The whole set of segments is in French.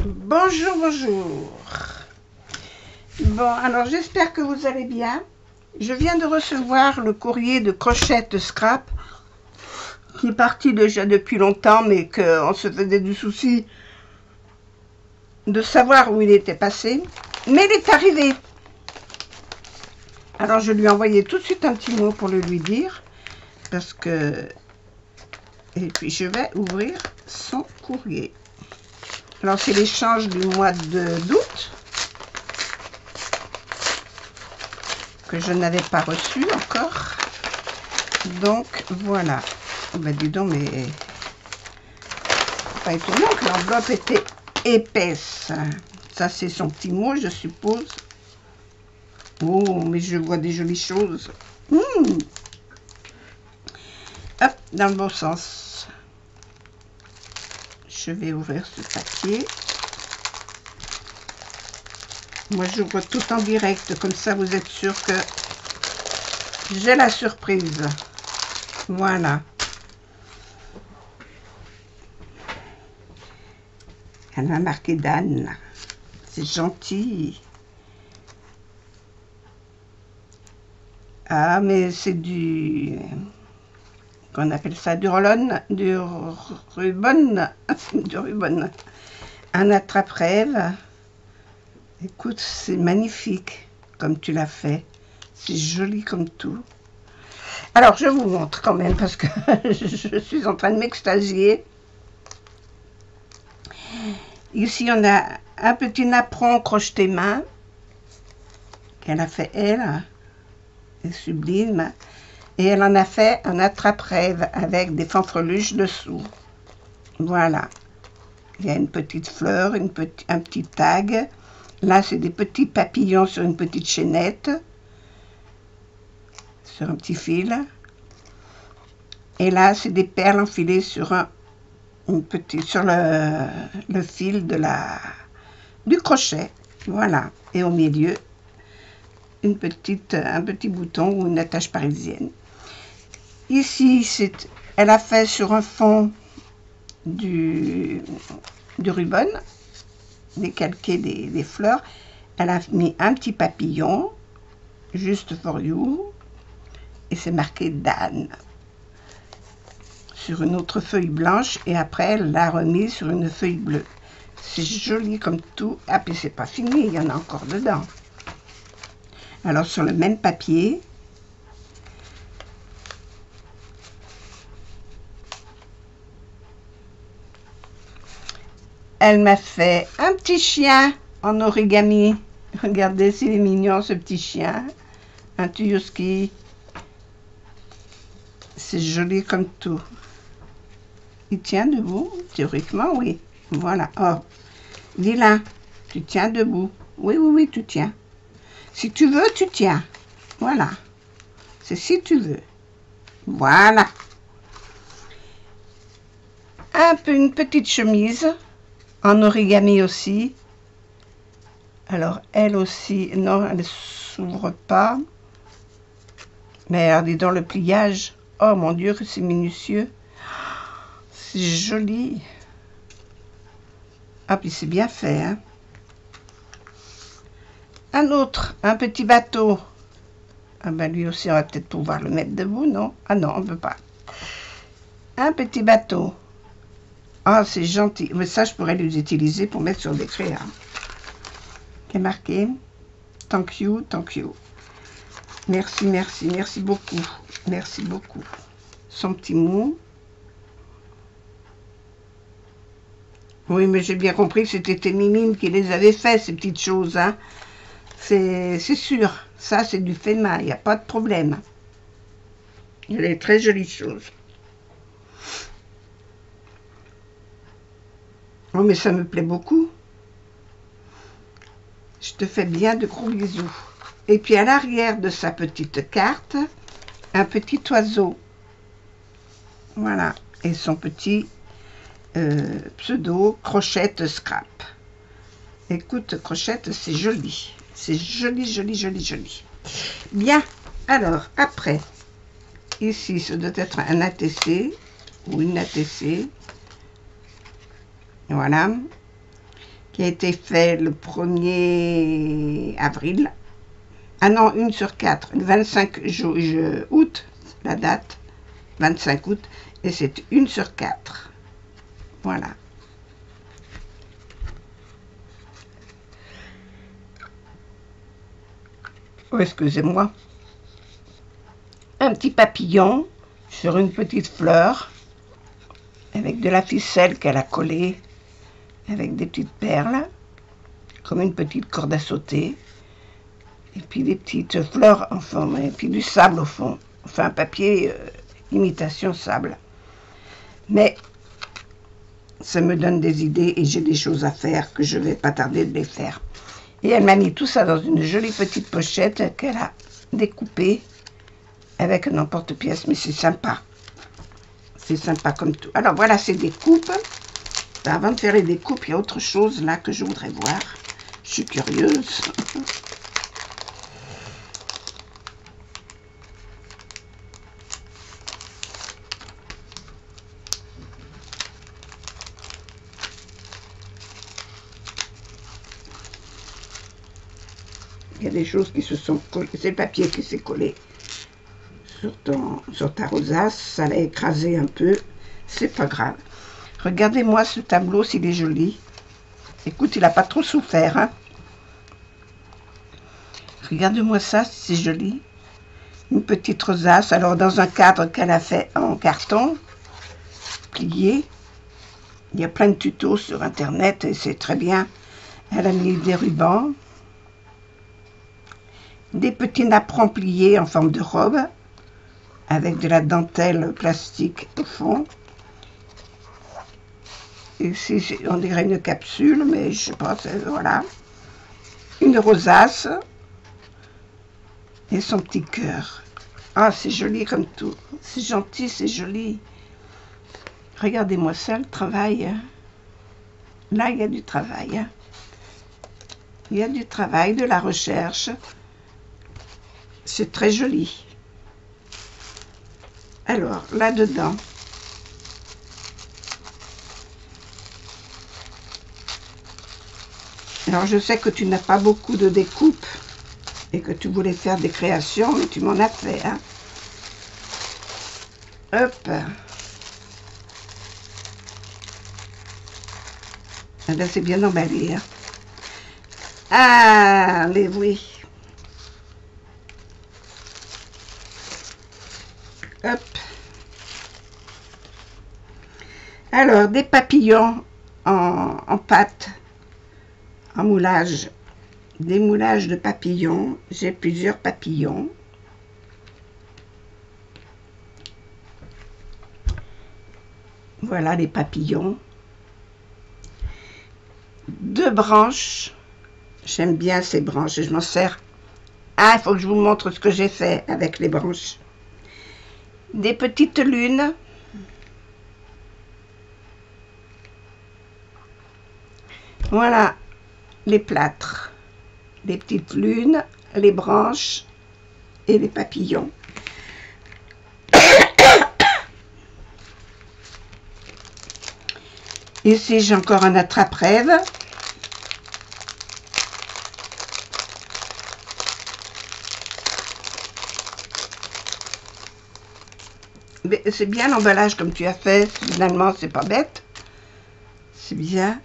Bonjour, bonjour. Bon, alors j'espère que vous allez bien. Je viens de recevoir le courrier de Crochette Scrap qui est parti déjà depuis longtemps, mais qu'on se faisait du souci de savoir où il était passé. Mais il est arrivé. Alors je lui ai envoyé tout de suite un petit mot pour le lui dire, parce que... Et puis je vais ouvrir son courrier. Alors c'est l'échange du mois d'août que je n'avais pas reçu encore. Donc voilà. Oh ben dis donc, mais pas étonnant que l'enveloppe était épaisse. Ça c'est son petit mot, je suppose. Oh, mais je vois des jolies choses. Hop, dans le bon sens. Je vais ouvrir ce papier. Moi, j'ouvre tout en direct, comme ça, vous êtes sûr que j'ai la surprise. Voilà. Elle m'a marqué Dan. C'est gentil. Ah, mais c'est du... qu'on appelle ça du rollon, du ruban, du ruban. Un attrape-rêve. Écoute, c'est magnifique comme tu l'as fait. C'est joli comme tout. Alors, je vous montre quand même parce que je suis en train de m'extasier. Ici, on a un petit napperon crocheté main qu'elle a fait elle. C'est sublime. Et elle en a fait un attrape-rêve avec des fanfreluches dessous. Voilà. Il y a une petite fleur, un petit tag. Là, c'est des petits papillons sur une petite chaînette. Sur un petit fil. Et là, c'est des perles enfilées sur sur le fil du crochet. Voilà. Et au milieu, un petit bouton ou une attache parisienne. Ici, elle a fait sur un fond du ruban, décalqué des fleurs. Elle a mis un petit papillon, juste for you, et c'est marqué Dan sur une autre feuille blanche, et après elle l'a remis sur une feuille bleue. C'est joli comme tout. Ah, puis c'est pas fini, il y en a encore dedans. Alors sur le même papier, elle m'a fait un petit chien en origami. Regardez, c'est mignon ce petit chien. Un Tuyoski. C'est joli comme tout. Il tient debout? Théoriquement, oui. Voilà. Oh, dis-là, tu tiens debout. Oui, oui, oui, tu tiens. Si tu veux, tu tiens. Voilà. C'est si tu veux. Voilà. Une petite chemise en origami aussi. Alors, elle aussi, non, elle ne s'ouvre pas. Mais alors, dis donc, le pliage. Oh mon Dieu, que c'est minutieux. C'est joli. Ah, puis c'est bien fait, hein. Un autre, un petit bateau. Ah ben lui aussi, on va peut-être pouvoir le mettre debout, non? Ah non, on ne peut pas. Un petit bateau. Ah, c'est gentil. Mais ça, je pourrais les utiliser pour mettre sur des crayons. Qui est marqué « Thank you, thank you ». Merci, merci, merci beaucoup. Merci beaucoup. Son petit mot. Oui, mais j'ai bien compris que c'était tes mimines qui les avaient fait, ces petites choses, hein. C'est sûr. Ça, c'est du fait main. Il n'y a pas de problème. Il y a des très jolies choses. Oh, mais ça me plaît beaucoup. Je te fais bien de gros bisous. Et puis à l'arrière de sa petite carte, un petit oiseau. Voilà. Et son petit pseudo Crochette Scrap. Écoute, Crochette, c'est joli. C'est joli, joli, joli, joli. Bien. Alors, après, ici, ça doit être un ATC ou une ATC. Voilà. qui a été fait le 1er avril. Ah non, 1/4, le 25 août, la date, 25 août, et c'est 1/4. Voilà. Oh, excusez-moi. Un petit papillon sur une petite fleur, avec de la ficelle qu'elle a collée, avec des petites perles, comme une petite corde à sauter, et puis des petites fleurs en forme, et puis du sable au fond, enfin un papier imitation sable. Mais ça me donne des idées et j'ai des choses à faire que je ne vais pas tarder de les faire. Et elle m'a mis tout ça dans une jolie petite pochette qu'elle a découpée avec un emporte-pièce, mais c'est sympa. C'est sympa comme tout. Alors voilà ces découpes. Avant de faire les découpes, il y a autre chose là que je voudrais voir. Je suis curieuse. Il y a des choses qui se sont collées. C'est le papier qui s'est collé sur ta rosace. Ça l'a écrasé un peu. C'est pas grave. Regardez-moi ce tableau, s'il est joli. Écoute, il n'a pas trop souffert. Hein. Regarde-moi ça, c'est joli. Une petite rosace. Alors, dans un cadre qu'elle a fait en carton, plié. Il y a plein de tutos sur Internet et c'est très bien. Elle a mis des rubans. Des petits napperons pliés en forme de robe, avec de la dentelle plastique au fond. Ici, on dirait une capsule, mais je sais pas, voilà. Une rosace et son petit cœur. Ah, c'est joli comme tout. C'est gentil, c'est joli. Regardez-moi ça, le travail. Là, il y a du travail. Il y a du travail, de la recherche. C'est très joli. Alors, là-dedans, alors je sais que tu n'as pas beaucoup de découpes et que tu voulais faire des créations, mais tu m'en as fait. Hein. Hop. Ah ben, c'est bien emballé. Hein. Ah, mais oui. Hop. Alors, des papillons en pâte, en moulage. Des moulages de papillons. J'ai plusieurs papillons. Voilà les papillons. 2 branches. J'aime bien ces branches. Je m'en sers. Ah, il faut que je vous montre ce que j'ai fait avec les branches. Des petites lunes. Voilà les plâtres. Les petites lunes, les branches et les papillons. Ici, j'ai encore un attrape-rêve. C'est bien l'emballage comme tu as fait. Finalement, c'est pas bête. C'est bien.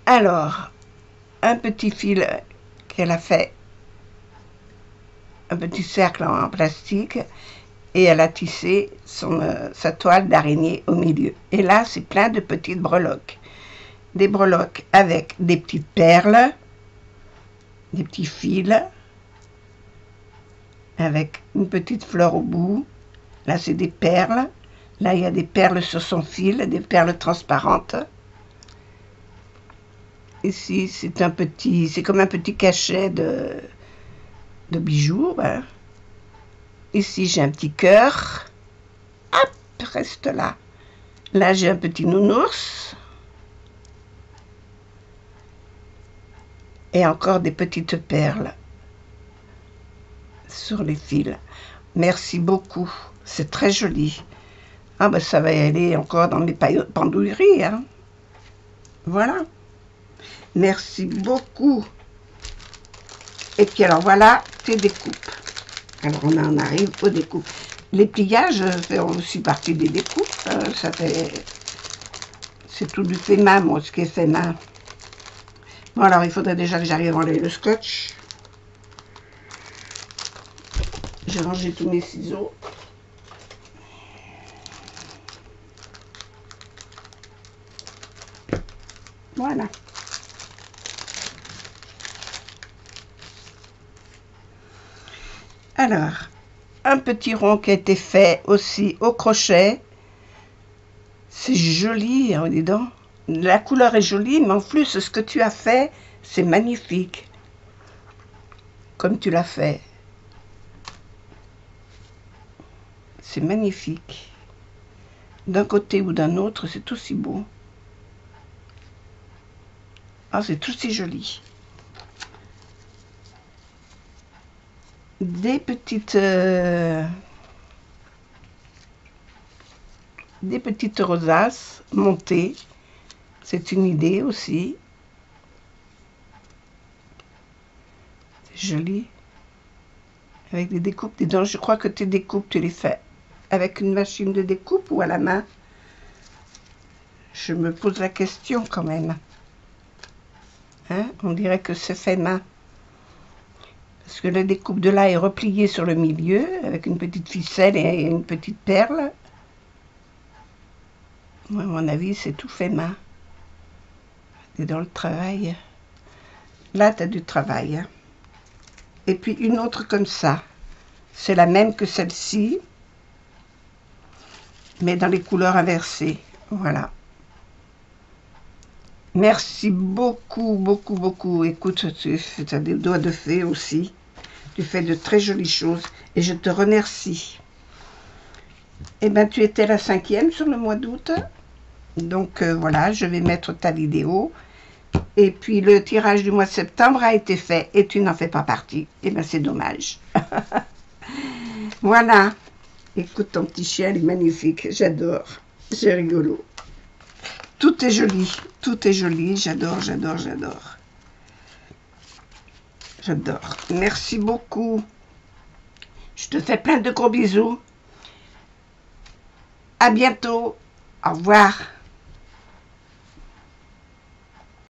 Alors, un petit fil qu'elle a fait. Un petit cercle en plastique. Et elle a tissé sa toile d'araignée au milieu. Et là, c'est plein de petites breloques. Des breloques avec des petites perles. Des petits fils. Avec une petite fleur au bout. Là, c'est des perles. Là, il y a des perles sur son fil, des perles transparentes. Ici, c'est comme un petit cachet de bijoux. Hein. Ici, j'ai un petit cœur. Hop, reste là. Là, j'ai un petit nounours. Et encore des petites perles sur les fils. Merci beaucoup. C'est très joli. Ah ben ça va y aller encore dans mes pendouilleries. Hein. Voilà. Merci beaucoup. Et puis alors voilà tes découpes. Alors on en arrive aux découpes. Les pliages font aussi partie des découpes. Ça fait... C'est tout du fait main, moi, ce qui est fait main. Bon alors il faudrait déjà que j'arrive à enlever le scotch. J'ai rangé tous mes ciseaux. Voilà. Alors, un petit rond qui a été fait aussi au crochet. C'est joli, hein, dis donc. La couleur est jolie, mais en plus, ce que tu as fait, c'est magnifique. Comme tu l'as fait. C'est magnifique. D'un côté ou d'un autre, c'est aussi beau. Ah, c'est aussi joli. Des petites rosaces montées. C'est une idée aussi. C'est joli. Avec des découpes. Dis donc, je crois que tes découpes, tu les fais avec une machine de découpe ou à la main? Je me pose la question quand même. Hein? On dirait que c'est fait main. Parce que la découpe de là est repliée sur le milieu avec une petite ficelle et une petite perle. Moi, à mon avis, c'est tout fait main. Et dans le travail. Là, tu as du travail. Hein? Et puis une autre comme ça. C'est la même que celle-ci. Mais dans les couleurs inversées. Voilà. Merci beaucoup, beaucoup, beaucoup. Écoute, tu as des doigts de fée aussi. Tu fais de très jolies choses. Et je te remercie. Eh bien, tu étais la 5e sur le mois d'août. Donc, voilà, je vais mettre ta vidéo. Et puis, le tirage du mois de septembre a été fait. Et tu n'en fais pas partie. Eh bien, c'est dommage. Voilà. Écoute, ton petit chien, il est magnifique. J'adore. C'est rigolo. Tout est joli. Tout est joli. J'adore, j'adore, j'adore. J'adore. Merci beaucoup. Je te fais plein de gros bisous. À bientôt. Au revoir.